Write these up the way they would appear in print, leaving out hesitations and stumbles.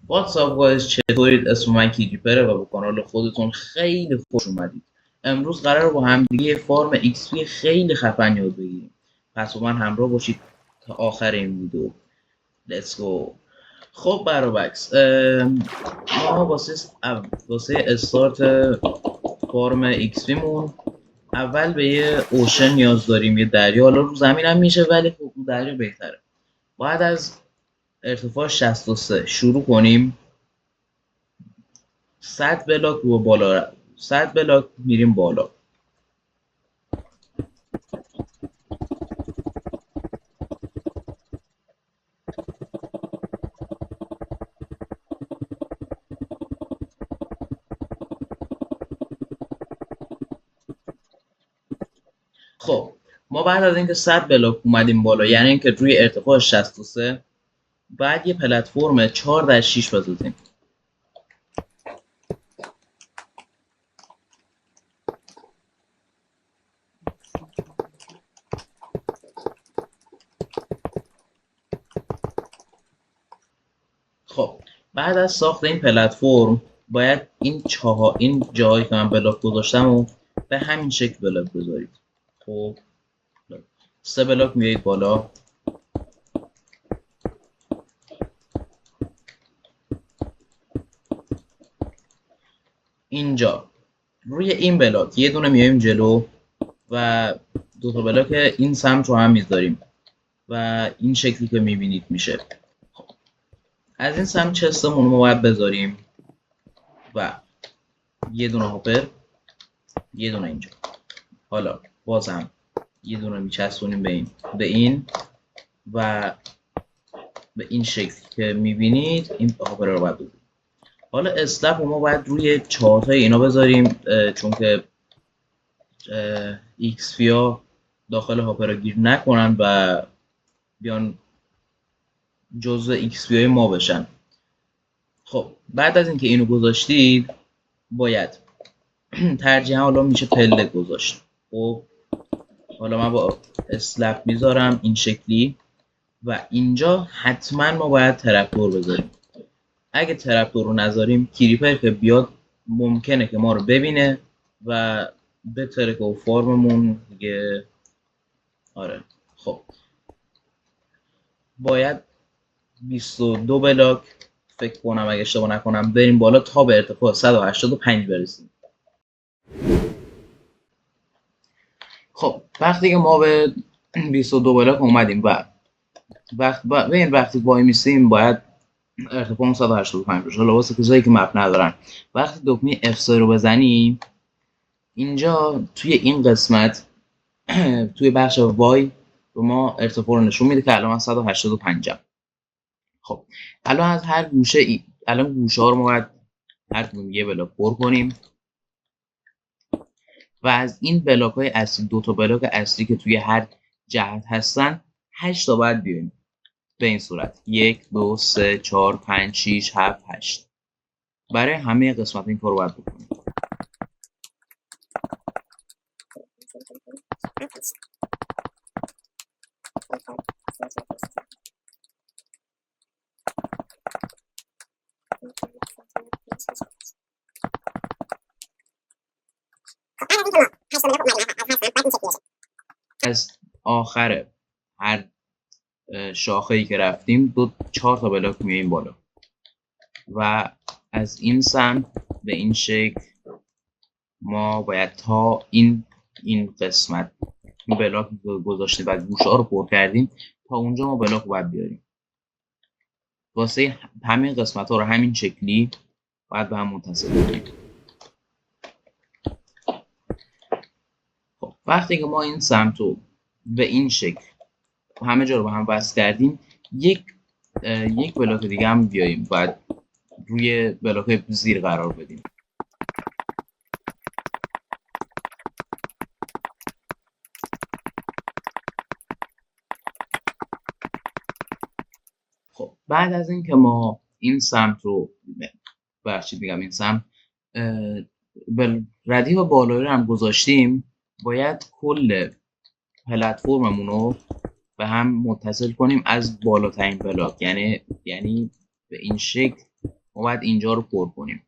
واتساپ گایز، چطورید؟ اسم من کیریپره و به کانال خودتون خیلی خوش اومدید. امروز قراره با همدیگه فارم ایکس پی خیلی خفن یاد بگیریم. پس با من همراه باشید تا آخر این ویدیو. Let's go. خب برابکس، ما واسه استارت فارم ایکس پی مون اول به یه اوشن نیاز داریم، یه دریا. حالا رو زمین هم میشه ولی خب رو دریا بهتره. باید از ارتفاع 63 شروع کنیم. 100 بلاک رو بالا، 100 بلاک میریم بالا. خب ما بعد از اینکه 100 بلاک اومدیم بالا، یعنی اینکه روی ارتفاع 63، بعد یه پلتفرم 4-6 بسازیم. خب بعد از ساخت این پلتفرم باید این جاهایی که من بلاک گذاشتم و به همین شکل بلاک بذارید. خب 3 بلاک میایید بالا. اینجا روی این بلاک یه دونه میایم جلو و 2 تا بلاک این سمت رو هم میذاریم و این شکلی که میبینید میشه. خب از این سمت چستمون رو باید بذاریم و یه دونه هاپر، یه دونه اینجا. حالا بازم یه دونه میچسبونیم به این و به این شکل که میبینید این هاپر رو باید بذاریم. حالا اسلپ رو ما باید روی چارتای اینا بذاریم، چون که ایکس پی ها داخل هاپر گیر نکنن و بیان جزء ایکس پی های ما بشن. خب بعد از اینکه اینو گذاشتید باید ترجیحاً حالا میشه پله گذاشت. خب حالا من با اسلپ میذارم این شکلی و اینجا حتما ما باید ترکتور بذاریم. اگه ترکتور رو نذاریم کریپر که بیاد ممکنه که ما رو ببینه و بترکه و فارممون دیگه. آره خب باید 22 بلاک فکر کنم اگه اشتباه نکنم بریم بالا تا به ارتفاع 185 برسیم. خب وقتی که ما به 22 بلاک اومدیم و وقتی وای میسیم باید ارتفاع 185 بشه. حالا واسه کسایی که مپ ندارن، وقتی دکمه F3 رو بزنیم اینجا توی این قسمت توی بخش وای به ما ارتفاع رو نشون میده که الان من 185 ام. خب الان از هر گوشه الان گوشه ها رو ما باید هر کدوم یه بلاک پر کنیم و از این بلاک های اصلی 2 تا بلاک اصلی که توی هر جهت هستن 8 تا باید بیاریم. به این صورت 1 2 3 4 5 6 7 8 برای همه قسمت این کارو باید بکنیم. از آخر هر شاخه‌ای که رفتیم 4 تا بلاک میایم بالا و از این سمت به این شکل ما باید تا این قسمت بلاک گذاشته و گوشه ها رو پر کردیم تا اونجا ما بلاک رو باید بیاریم. واسه همین قسمت ها رو همین شکلی باید به هم متصل کنیم. خب وقتی که ما این سمت رو به این شکل همه جا رو به هم وصل کردیم یک بلاک دیگه هم بیاریم باید روی بلاک زیر قرار بدیم. خب بعد از اینکه ما این سمت رو این سمت ردیف بالایی رو هم گذاشتیم باید کل پلتفرممون رو به هم متصل کنیم از بالاترین بلاک، یعنی به این شکل ما باید اینجا رو پر کنیم.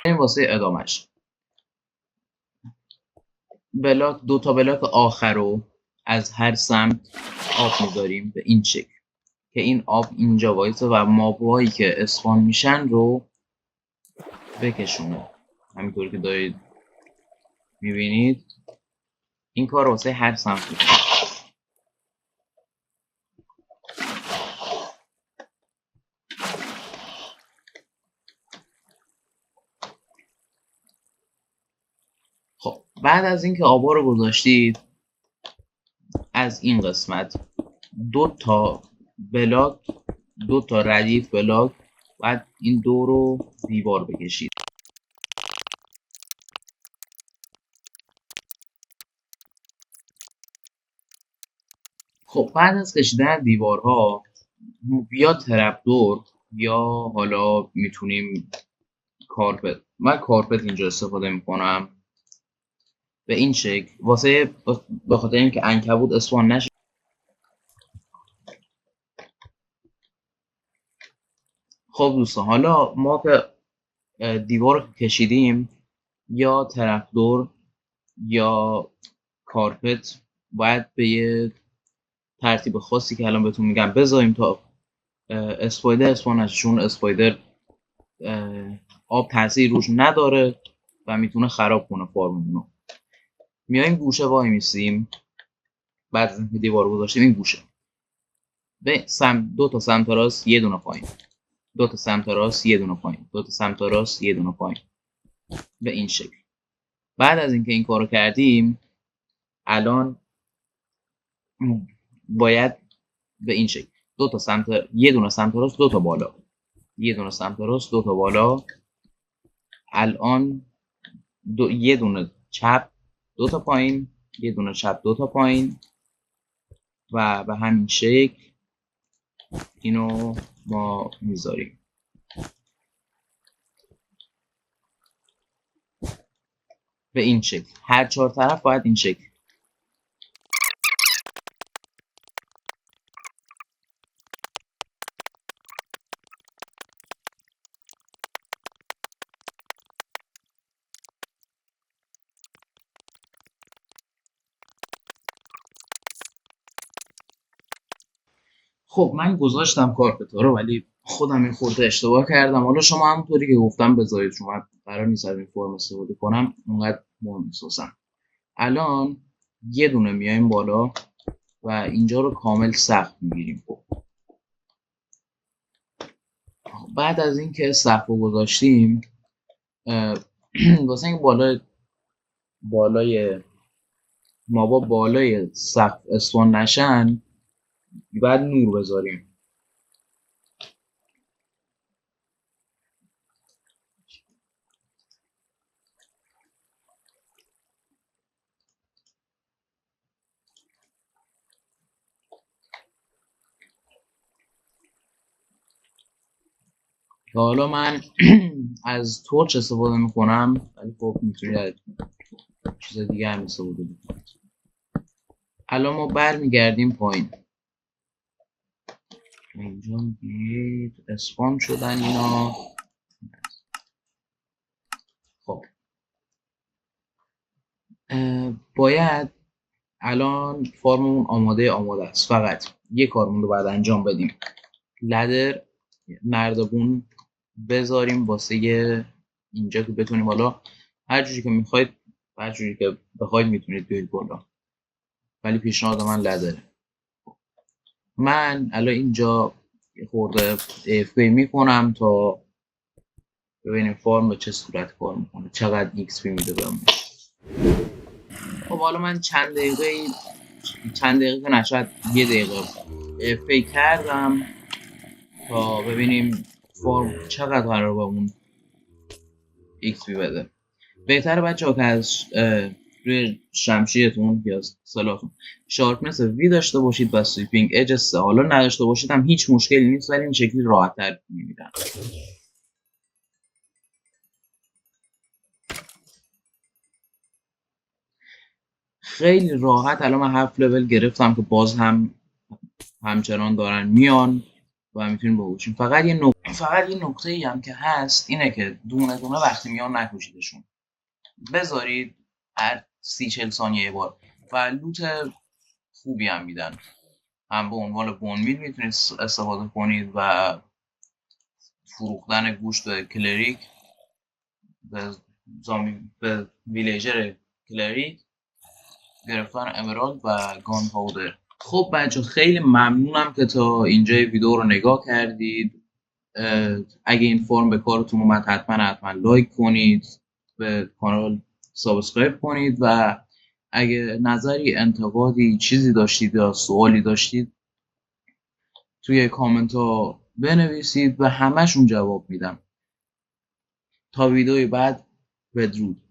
این واسه ادامهش بلاک، 2 تا بلاک آخر رو از هر سمت آب میذاریم به این شکل که این آب اینجا وایسه و مابایی که اسپان میشن رو بکشونه. همینطور که دارید میبینید این کار واسه هر سمت میکنه. خب بعد از اینکه آبا رو گذاشتید از این قسمت 2 تا بلاک، 2 تا ردیف بلاک بعد این 2 رو دیوار بکشید. خب بعد از کشیدن دیوارها یا ترپدور یا حالا میتونیم کارپت، من کارپت اینجا استفاده میکنم به این شکل واسه به خاطر اینکه عنکبوت اسپان نشه. خب دوستان حالا ما که دیوار رو کشیدیم یا ترپدور یا کارپت باید به یه ترتیب خاصی که الان بهتون میگم بذاریم تا اسپایدر اسپان نشه، چون اسپایدر آب تاثیر روش نداره و میتونه خراب کنه فارممون رو. میایم گوشه وای میسیم بعد از اینکه دیوار رو گذاشتیم این گوشه به سمت 2 تا سمت راست یه دونه پایین، 2 تا سمت راست یه دونه پایین، 2 تا سمت راست یه دونه پایین به این شکل. بعد از اینکه این کارو کردیم الان باید به این شکل 2 تا سمت، یه دونه سمت راست 2 تا بالا، یه دونه سمت راست 2 تا بالا. الان یه دونه چپ 2 تا پایین، یه دونه چپ 2 تا پایین و به همین شکل اینو ما میذاریم. به این شکل هر 4 طرف باید این شکل. خب من گذاشتم کارپتا رو ولی خودم این خورده اشتباه کردم. حالا شما همونطوری که گفتم بذارید، چون من قرار نیست از این فرم استفاده کنم اونقدر مهم نیست. الان یه دونه میایم بالا و اینجا رو کامل سقف میگیریم. خب بعد از اینکه سقف رو گذاشتیم واسه اینکه بالای مابا بالای سقف اسپان نشن بعد نور بذاریم. حالا من از تورچ استفاده میکنم ولی خب میتونید چیز دیگه هم استفاده بکنید. الان ما برمیگردیم پایین. اینجا میگید اسپان شدن اینا. خب باید الان فارممون آماده است، فقط یه کارمون رو باید انجام بدیم. لدر نردبون بذاریم واسه اینجا که بتونیم حالا هر جوری که میخواید، هر جوری که بخواید میتونید بیاید بالا، ولی پیشنهاد من لدره. من الان اینجا خورده AFK میکنم تا ببینیم فرم به چه صورت کار میکنه، چقدر XP میده بهمون. خب حالا من چند دقیقه که نشد یه دقیقه AFK کردم تا ببینیم فرم چقدر قرار بهمون XP بده. بهتره بچه‌ها که از روی شمشیرتون یا سلاحتون شارپنس وی داشته باشید و سویپینگ اج 3. حالا نداشته باشید هم هیچ مشکلی نیست ولی این شکلی راحت‌تر می‌میرن. خیلی راحت الان من 7 لول گرفتم که باز هم همچنان دارن میان و میتونیم بگوشیم. فقط یه نکته ای هم که هست اینه که دونه دونه وقتی میان نکشیدشون، بذارید هر 30-40 ثانیه یه بار و لوت خوبی هم میدن. هم به عنوان بونمیل میتونید استفاده کنید و فروختن گوشت به کلریک، به به ویلیجر کلریک، گرفتن امرالد و گان پاودر. خب بچه خیلی ممنونم که تا اینجای ویدیو رو نگاه کردید. اگه این فرم به کارتون اومد حتما لایک کنید، به کانال سابسکرایب کنید و اگه نظری، انتقادی، چیزی داشتید یا سوالی داشتید توی کامنت ها بنویسید و همشون جواب میدم. تا ویدیوی بعد، بدرود.